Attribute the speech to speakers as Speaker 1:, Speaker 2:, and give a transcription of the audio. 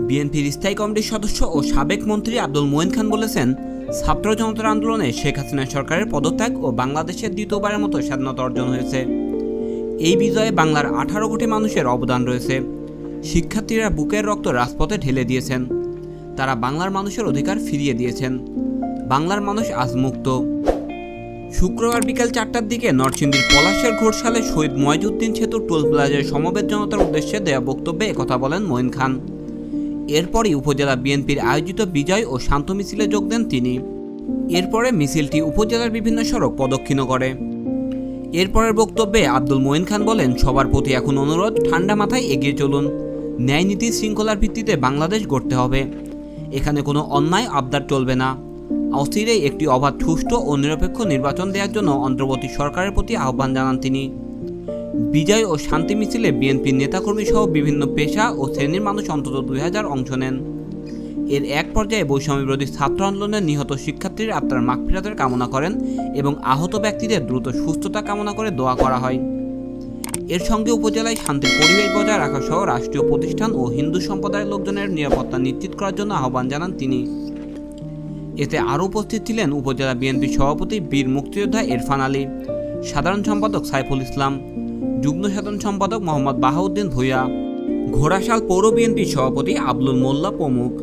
Speaker 1: বিএনপির স্থায়ী কমিটির সদস্য ও সাবেক মন্ত্রী আব্দুল মোয়েন খান বলেছেন, ছাত্র জনতার আন্দোলনে শেখ হাসিনা সরকারের পদত্যাগ ও বাংলাদেশের দ্বিতীয়বারের মতো স্বাধীনতা অর্জন হয়েছে। এই বিজয়ে বাংলার 18 কোটি মানুষের অবদান রয়েছে। শিক্ষার্থীরা বুকের রক্ত রাজপথে ঢেলে দিয়েছেন। তারা বাংলার মানুষের অধিকার ফিরিয়ে দিয়েছেন। বাংলার মানুষ আজ মুক্ত। শুক্রবার বিকেল 4টার দিকে নরসিংদীর পলাশের ঘোষালে শহীদ ময়জউদ্দিন সেতুর টোল প্লাজায় সমবেত জনতার উদ্দেশ্যে দেয়া বক্তব্যে একথা বলেন মঈন খান। এরপরই উপজেলা বিএনপির আয়োজিত বিজয় ও শান্ত মিছিলে যোগ দেন তিনি। এরপরে মিছিলটি উপজেলার বিভিন্ন সড়ক প্রদক্ষিণ করে। এরপরের বক্তব্যে আব্দুল মোয়েন খান বলেন, সবার প্রতি এখন অনুরোধ, ঠান্ডা মাথায় এগিয়ে চলুন। ন্যায় নীতি শৃঙ্খলার ভিত্তিতে বাংলাদেশ গড়তে হবে। এখানে কোনো অন্যায় আবদার চলবে না। অচিরেই একটি অবাধ, সুষ্ঠু ও নিরপেক্ষ নির্বাচন দেওয়ার জন্য অন্তর্বর্তী সরকারের প্রতি আহ্বান জানান তিনি। বিজয় ও শান্তি মিছিলে বিএনপির নেতাকর্মী সহ বিভিন্ন পেশা ও শ্রেণীর মানুষ অন্তত 2000 অংশ নেন। এর এক পর্যায়ে বৈষম্য বিরোধী ছাত্র আন্দোলনে নিহত শিক্ষার্থীর আত্মার মাগফিরাতের কামনা করেন এবং আহত ব্যক্তিদের দ্রুত সুস্থতা কামনা করে দোয়া করা হয়। এর সঙ্গে উপজেলায় শান্তির পরিবেশ বজায় রাখা সহ রাষ্ট্রীয় প্রতিষ্ঠান ও হিন্দু সম্প্রদায়ের লোকজনের নিরাপত্তা নিশ্চিত করার জন্য আহ্বান জানান তিনি। এতে আরও উপস্থিত ছিলেন উপজেলা বিএনপি সভাপতি বীর মুক্তিযোদ্ধা ইরফান আলী, সাধারণ সম্পাদক সাইফুল ইসলাম, যুগ্ম সাধারণ সম্পাদক মোহাম্মদ বাহাউদ্দিন ভূঁইয়া, ঘোড়াশাল পৌর বিএনপি সভাপতি আবদুল মোল্লা প্রমুখ।